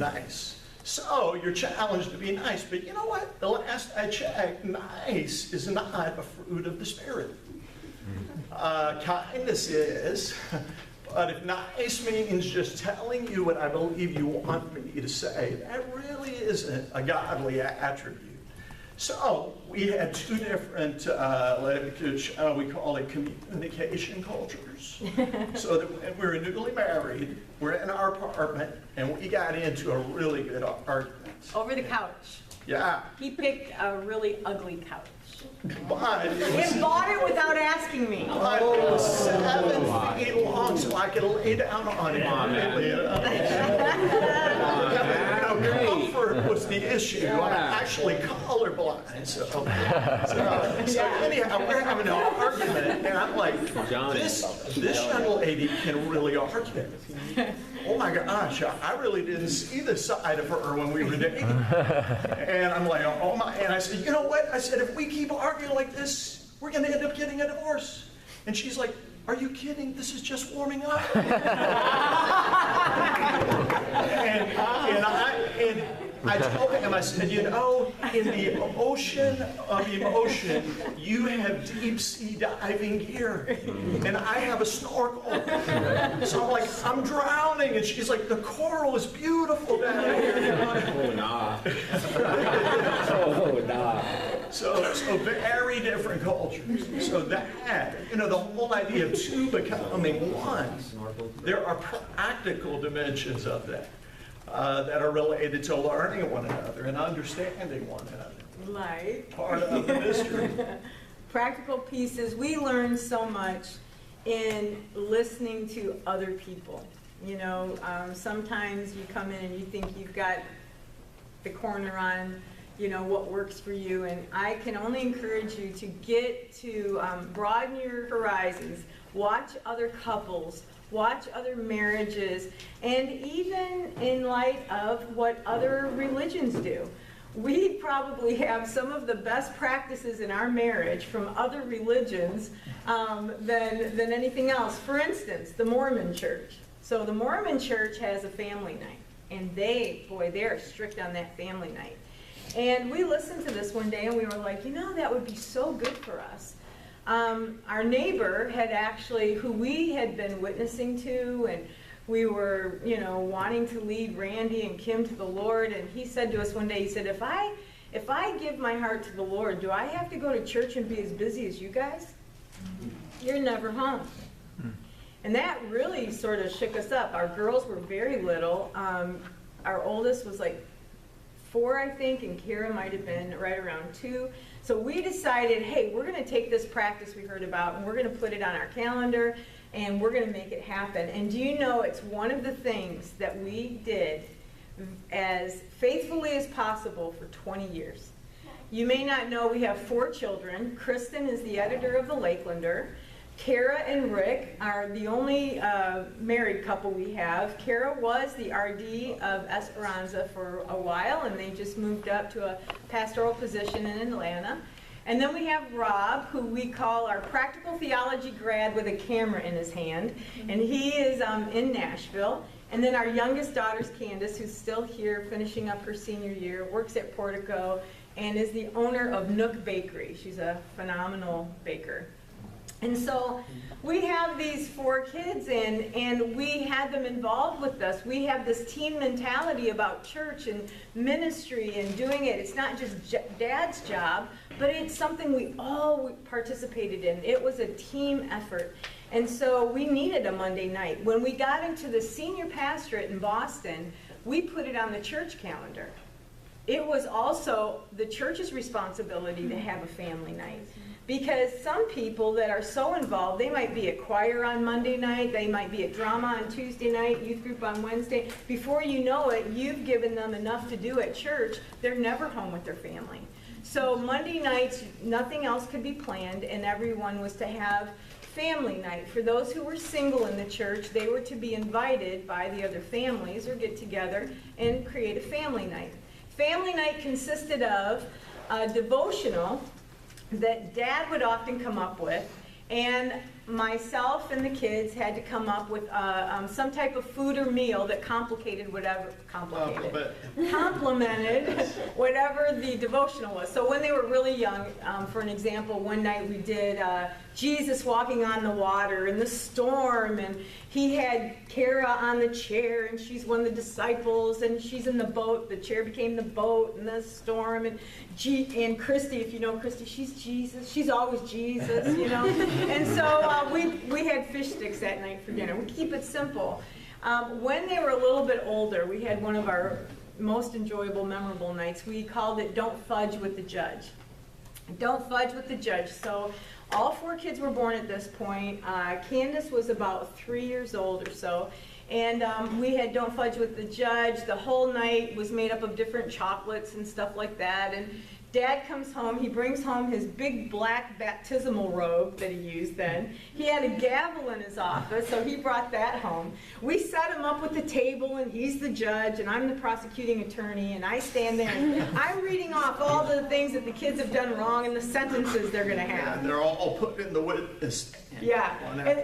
nice. So you're challenged to be nice, but you know what? The last I checked, nice is not a fruit of the Spirit. Kindness is, but if nice means just telling you what I believe you want me to say, that really isn't a godly attribute. So we had two different, we call it communication cultures. So that when we were newly married, we're in our apartment, and we got into a really good argument. Over the couch. Yeah. He picked a really ugly couch. But He bought it without asking me. But it was 7 feet long, so I could lay down on it. Comfort was the issue. I'm actually colorblind. So anyhow, we're having an argument, and I'm like, this young lady can really argue. Oh my gosh, I really didn't see the side of her when we were dating. And I'm like, oh my, and I said, you know what? I said, if we keep arguing like this, we're going to end up getting a divorce. And she's like, are you kidding? This is just warming up. and I told him, I said, you know, in the ocean of emotion, you have deep sea diving gear, and I have a snorkel. So I'm like, I'm drowning, and she's like, the coral is beautiful down here. Oh, nah. Oh, nah. So very different cultures. So that, you know, the whole idea of two becoming one, there are practical dimensions of that. That are related to learning one another and understanding one another. Like Part of the mystery. practical pieces. We learn so much in listening to other people. You know, sometimes you come in and you think you've got the corner on, you know, what works for you. And I can only encourage you to get to broaden your horizons, watch other couples, watch other marriages, and even in light of what other religions do. We probably have some of the best practices in our marriage from other religions than anything else. For instance, the Mormon Church. So the Mormon Church has a family night, and they're strict on that family night. And we listened to this one day, and we were like, you know, that would be so good for us. Our neighbor had actually, who we had been witnessing to, and we were, you know, wanting to lead Randy and Kim to the Lord, and he said to us one day, he said, if I give my heart to the Lord, do I have to go to church and be as busy as you guys? You're never home. And that really sort of shook us up. Our girls were very little. Our oldest was like 4, I think, and Kara might have been right around 2. So we decided, hey, we're going to take this practice we heard about, and we're going to put it on our calendar, and we're going to make it happen. And do you know, it's one of the things that we did as faithfully as possible for 20 years. You may not know we have 4 children. Kristen is the editor of the Lakelander. Kara and Rick are the only married couple we have. Kara was the RD of Esperanza for a while, and they just moved up to a pastoral position in Atlanta. And then we have Rob, who we call our practical theology grad with a camera in his hand, and he is in Nashville. And then our youngest daughter's Candace, who's still here finishing up her senior year, works at Portico, and is the owner of Nook Bakery. She's a phenomenal baker. And so we have these 4 kids, and we had them involved with us. We have this team mentality about church and ministry and doing it. It's not just Dad's job, but it's something we all participated in. It was a team effort. And so we needed a Monday night. When we got into the senior pastorate in Boston, we put it on the church calendar. It was also the church's responsibility to have a family night. Because some people that are so involved, they might be at choir on Monday night, they might be at drama on Tuesday night, youth group on Wednesday. Before you know it, you've given them enough to do at church, they're never home with their family. So Monday nights, nothing else could be planned, and everyone was to have family night. For those who were single in the church, they were to be invited by the other families or get together and create a family night. Family night consisted of a devotional that Dad would often come up with, and myself and the kids had to come up with some type of food or meal that complemented whatever the devotional was. So when they were really young, for an example, one night we did Jesus walking on the water in the storm, and he had Kara on the chair, and she's one of the disciples, and she's in the boat. The chair became the boat in the storm, and Christy, if you know Christy, she's Jesus. She's always Jesus, you know. And so we had fish sticks that night for dinner. We keep it simple. When they were a little bit older, we had one of our most enjoyable, memorable nights. We called it "Don't Fudge with the Judge." Don't fudge with the judge. So all 4 kids were born at this point. Candace was about 3 years old or so. And we had Don't Fudge with the Judge. The whole night was made up of different chocolates and stuff like that. And Dad comes home, he brings home his big black baptismal robe that he used then. He had a gavel in his office, so he brought that home. We set him up with the table, and he's the judge, and I'm the prosecuting attorney, and I stand there, and I'm reading off all the things that the kids have done wrong and the sentences they're going to have. And they're all put in the witness stand. Yeah,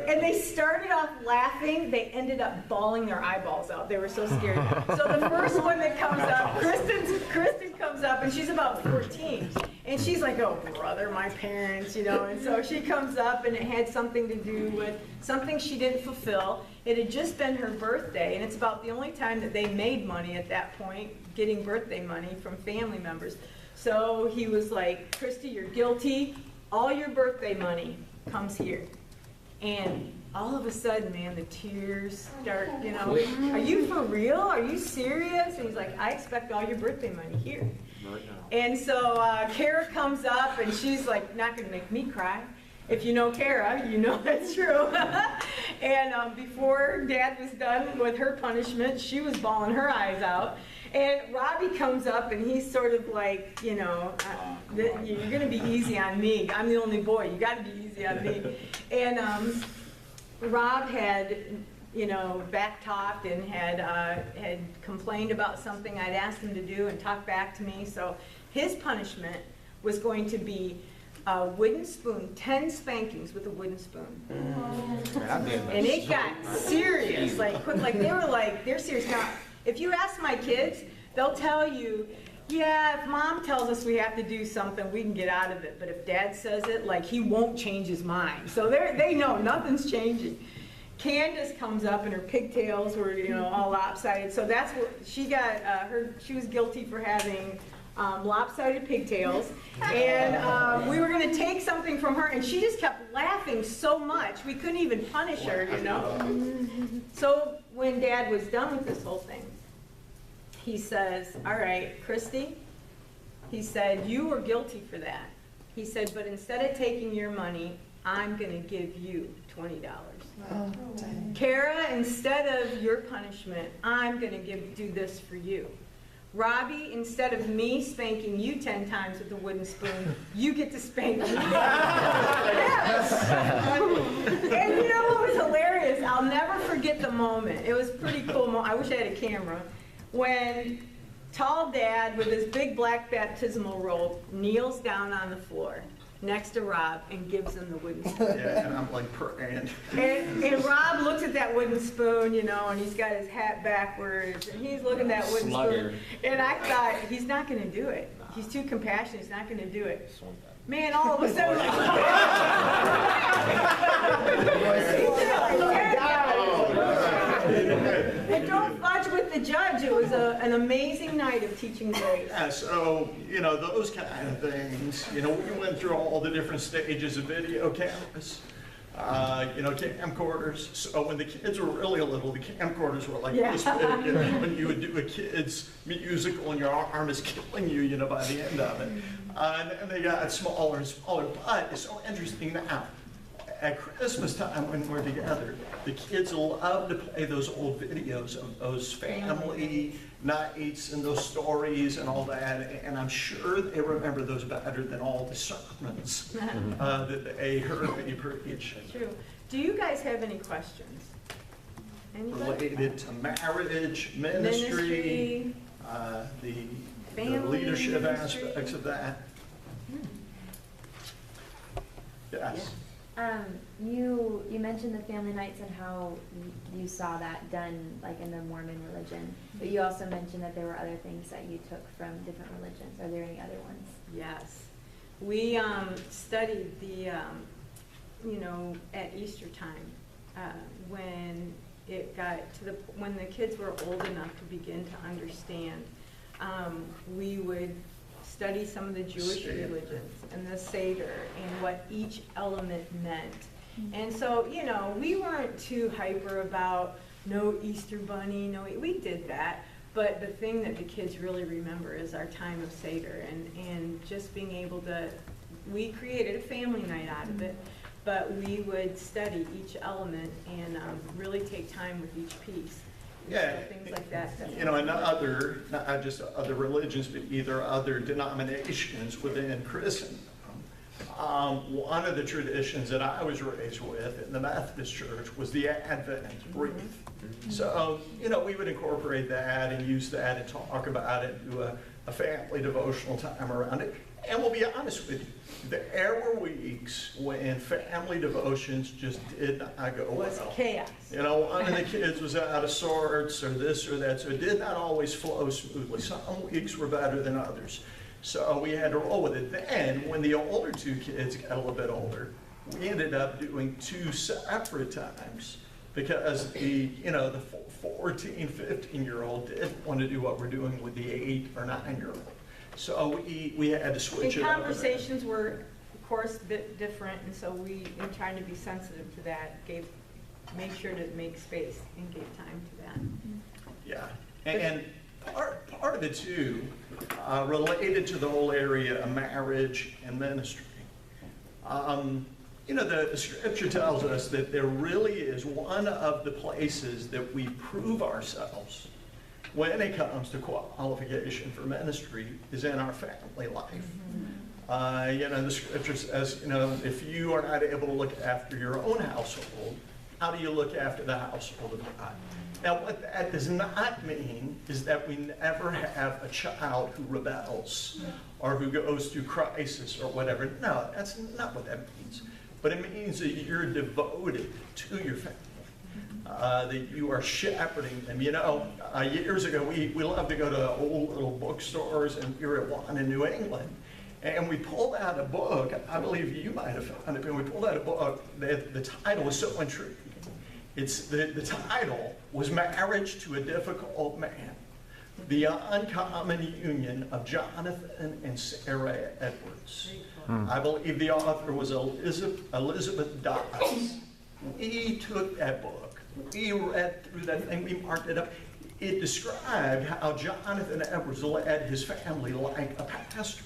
and they started off laughing. They ended up bawling their eyeballs out. They were so scared. So the first one that comes up, Kristen comes up, and she's about 14. And she's like, oh, brother, my parents, you know. And so she comes up, and it had something to do with something she didn't fulfill. It had just been her birthday, and it's about the only time that they made money at that point, getting birthday money from family members. So he was like, Christy, you're guilty. All your birthday money comes here. And all of a sudden, man, the tears start, you know, are you for real? Are you serious? And he's like, I expect all your birthday money here. And so Kara comes up, and she's like, not going to make me cry. If you know Kara, you know that's true. And before Dad was done with her punishment, she was bawling her eyes out. And Robbie comes up, and he's sort of like, you know, you're going to be easy on me. I'm the only boy. You got to be easy on me. And Rob had, you know, back-talked and had complained about something I'd asked him to do and talked back to me. So his punishment was going to be a wooden spoon, 10 spankings with a wooden spoon. And it got serious, like quick, like they're serious. Now, if you ask my kids, they'll tell you, yeah, if Mom tells us we have to do something, we can get out of it. But if Dad says it, like, he won't change his mind. So they know nothing's changing. Candace comes up, and her pigtails were, you know, all lopsided. So that's what she got. She was guilty for having lopsided pigtails, and we were going to take something from her, and she just kept laughing so much we couldn't even punish her, you know. So when Dad was done with this whole thing, he says, all right, Christy, he said, you were guilty for that. He said, but instead of taking your money, I'm going to give you $20. Oh, dang. Kara, instead of your punishment, I'm going to do this for you. Robbie, instead of me spanking you 10 times with a wooden spoon, you get to spank me. Yes. And you know what was hilarious? I'll never forget the moment. It was a pretty cool moment. I wish I had a camera. When tall Dad with his big black baptismal robe kneels down on the floor next to Rob and gives him the wooden spoon. Yeah, and I'm like praying. And Rob looks at that wooden spoon, you know, and he's got his hat backwards, and he's looking at that wooden spoon. And I thought, he's not going to do it. He's too compassionate. He's not going to do it. Man, all of a sudden, and don't fudge with the judge. It was an amazing night of teaching grace. Yeah, so, you know, those kind of things, you know, we went through all the different stages of video cameras, you know, camcorders. So when the kids were really little, the camcorders were like this big. You know, when you would do a kid's musical and your arm is killing you, you know, by the end of it. And they got smaller and smaller. But it's so interesting now. At Christmas time when we're together, the kids love to play those old videos of those family nights and those stories and all that, and I'm sure they remember those better than all the sermons that they heard me preach. True. Do you guys have any questions? Anybody? Related to marriage, ministry, the leadership ministry. aspects of that. Yes. You mentioned the family nights and how you saw that done like in the Mormon religion, but you also mentioned that there were other things that you took from different religions. Are there any other ones? Yes. We studied the, at Easter time, when it got to when the kids were old enough to begin to understand, we would study some of the Jewish religions and the Seder and what each element meant. And so, we weren't too hyper about no Easter bunny, we did that. But the thing that the kids really remember is our time of Seder and just being able to, we created a family night out of it, but we would study each element and really take time with each piece. Yeah, so things like that. And not just other religions, but either other denominations within Christendom. One of the traditions that I was raised with in the Methodist Church was the Advent wreath. So, we would incorporate that and use that and talk about it, do a family devotional time around it. And we'll be honest with you, there were weeks when family devotions just did not go well. It was chaos. One of the kids was out of sorts or this or that, so it did not always flow smoothly. Some weeks were better than others. So we had to roll with it. Then, when the older two kids got a little bit older, we ended up doing 2 separate times because the 14, 15-year-old didn't want to do what we're doing with the 8 or 9-year-old. So we had to switch it up. Conversations were, of course, a bit different, and so we, in trying to be sensitive to that, made sure to make space and gave time to that. Yeah, and part of it too, related to the whole area of marriage and ministry. The scripture tells us that there really is one of the places that we prove ourselves when it comes to qualification for ministry is in our family life. The scripture says, if you are not able to look after your own household, how do you look after the household of God? Now, what that does not mean is that we never have a child who rebels or who goes through crisis or whatever. No, that's not what that means. But it means that you're devoted to your family. That you are shepherding them. Years ago, we loved to go to old little bookstores, and we were at one in New England. And we pulled out a book, I believe you might have found it, and we pulled out a book that the title was so intriguing. The title was Marriage to a Difficult Man, The Uncommon Union of Jonathan and Sarah Edwards. I believe the author was Elizabeth Dodds. We took that book, we read through that thing, we marked it up. It described how Jonathan Edwards led his family like a pastor.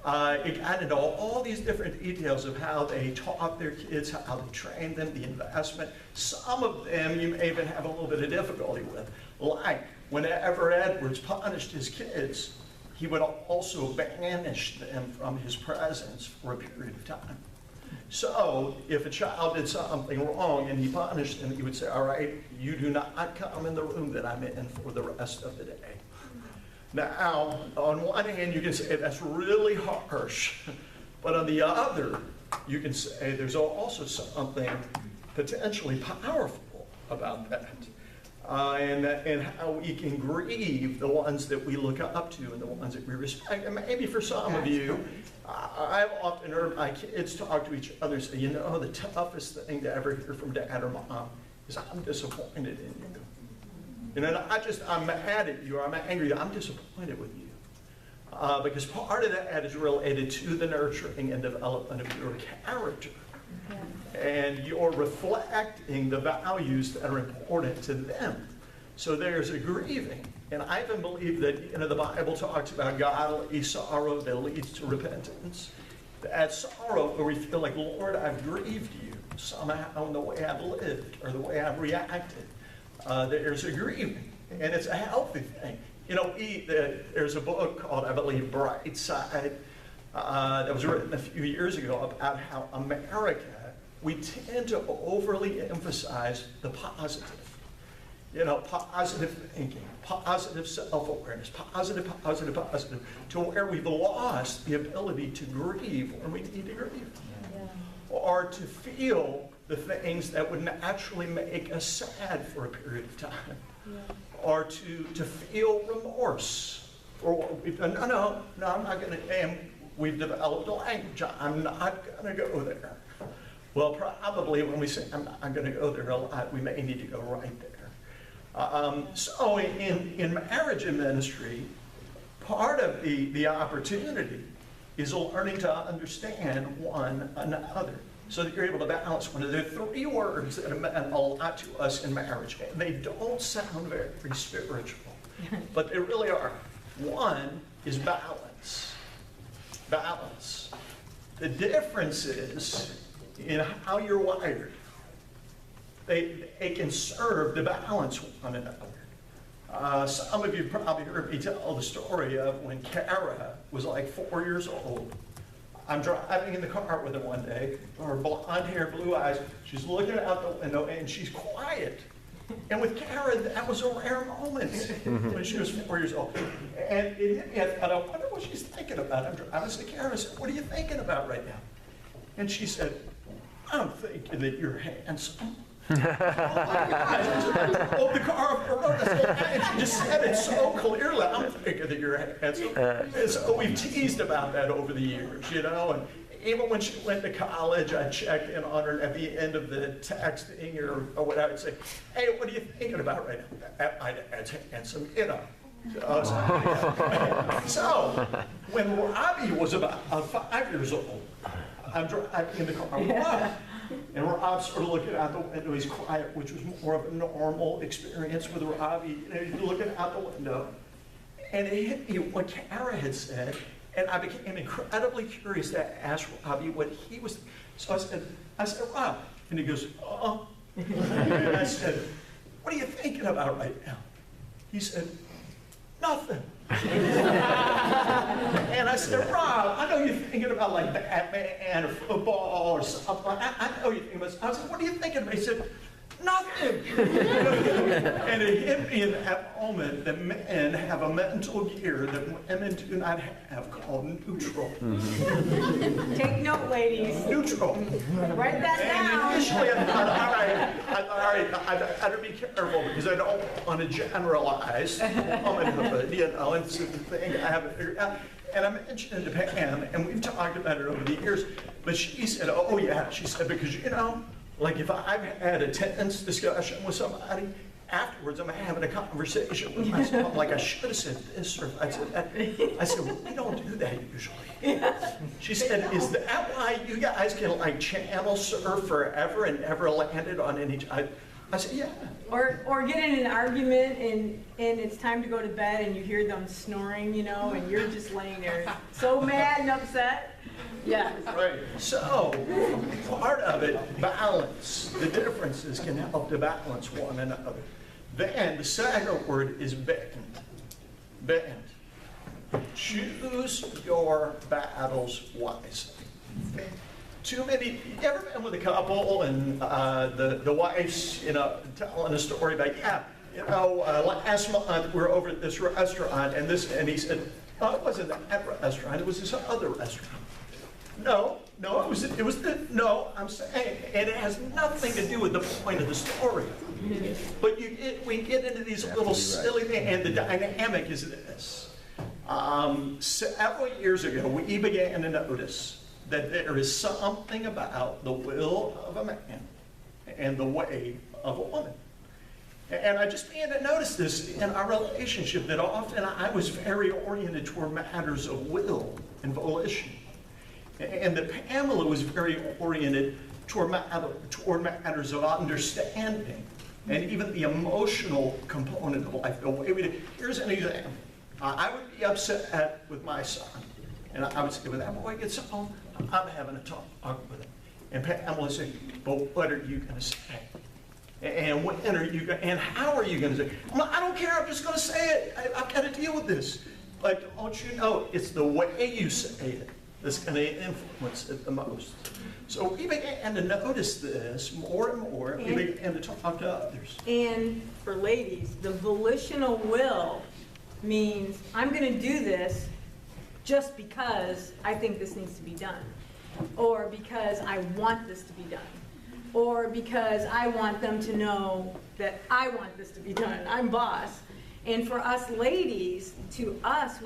It got into all these different details of how they taught their kids, how they trained them, the investment. Some of them you may even have a little bit of difficulty with. Like whenever Edwards punished his kids, he would also banish them from his presence for a period of time. So if a child did something wrong and he punished them, he would say, all right, you do not come in the room that I'm in for the rest of the day. Now, on one hand, you can say that's really harsh, but on the other, you can say there's also something potentially powerful about that. And how we can grieve the ones that we look up to and the ones that we respect. And maybe for some of you, I've often heard my kids talk to each other and say, the toughest thing to ever hear from dad or mom is I'm disappointed in you. Not just I'm mad at you or I'm angry, I'm disappointed with you. Because part of that is related to the nurturing and development of your character. And you're reflecting the values that are important to them. So there's a grieving. And I even believe that the Bible talks about godly sorrow that leads to repentance. That sorrow where we feel like, Lord, I've grieved you somehow in the way I've lived or the way I've reacted. There's a grieving, and it's a healthy thing. There's a book called, I believe, Bright Side, that was written a few years ago about how America, we tend to overly emphasize the positive. Positive thinking, positive self-awareness, positive, to where we've lost the ability to grieve when we need to grieve. or to feel the things that would naturally make us sad for a period of time, or to feel remorse for what we've done. No, I'm not going to, and we've developed a language. I'm not going to go there. Well, probably when we say I'm not going to go there a lot, we may need to go right there. So in marriage and ministry, part of the opportunity is learning to understand one another so that you're able to balance one another. There are 3 words that have meant a lot to us in marriage, and they don't sound very spiritual, but they really are. One is balance. Balance. The difference is in how you're wired. They can serve to balance one another. Some of you probably heard me tell the story of when Kara was like 4 years old. I'm driving in the car with her one day, her blonde hair, blue eyes. She's looking out the window and she's quiet. And with Kara, that was a rare moment when she was 4 years old. And it hit me, I thought, I wonder what she's thinking about. I said, Kara, I said, what are you thinking about right now? And she said, I'm thinking that you're handsome. Oh my God. Oh, the car off the road. And she just said it so clearly. I'm thinking that you're handsome. And so we've teased about that over the years, you know. And even when she went to college, I checked in on her at the end of the texting or whatever. I'd say, hey, what are you thinking about right now? That's handsome, you know. So when Robbie was about 5 years old, I'm driving in the car with Rob. And Rob's sort of looking out the window. He's quiet, which was more of a normal experience with Robbie. You know, he's looking out the window. And it hit me what Kara had said. And I became incredibly curious to ask Robbie what he was. So I said, Rob. And he goes, uh-uh. And I said, what are you thinking about right now? He said, nothing. And I said, Rob, I know you're thinking about like Batman or football or something. I know you're thinking about. I said, what are you thinking about? He said, nothing. And it hit me in that moment that men have a mental gear that women do not have called neutral. Take note, ladies. Neutral. Write that down. And initially I thought, all right, I better be careful because I don't want to generalize womanhood, you know, and it's the thing I haven't figured out. And I mentioned it to Pam, and we've talked about it over the years, but she said, oh yeah, she said, because you know, like if I've had a tense discussion with somebody, afterwards I'm having a conversation with myself, like I should have said this or I said that. I said, well, we don't do that usually. She said, is that why you guys can like channel surf forever and never landed on any, I said, yeah. Or get in an argument and it's time to go to bed and you hear them snoring, you know, and you're just laying there so mad and upset. Yeah. Right. So, part of it, balance. The differences can help to balance one another. Then, the second word is bend. Bend. Choose your battles wisely. Too many, you ever been with a couple and the wife's, you know, telling a story about, yeah, you know, last month we were over at this restaurant and he said, oh, it wasn't that restaurant, it was this other restaurant. No, no, I'm saying, and it has nothing to do with the point of the story. But we get into these little silly things, and the dynamic is this. Several years ago, we began to notice that there is something about the will of a man and the way of a woman. And I just began to notice this in our relationship, that often I was very oriented toward matters of will and volition. And that Pamela was very oriented toward matters of understanding and even the emotional component of life. The way we did. Here's an example. I would be upset with my son. And I would say, when that boy gets home, I'm having a talk with him. And Pamela would say, but what are you going to say? And when are you going and how are you going to say it? I don't care, I'm just going to say it. I've got to deal with this. But don't you know, it's the way you say it that's going to influence it the most. So we began to notice this more and more, and we began to talk to others. And for ladies, the volitional will means I'm going to do this just because I think this needs to be done. or because I want this to be done, or because I want them to know that I want this to be done. I'm boss. And for us ladies, to us, we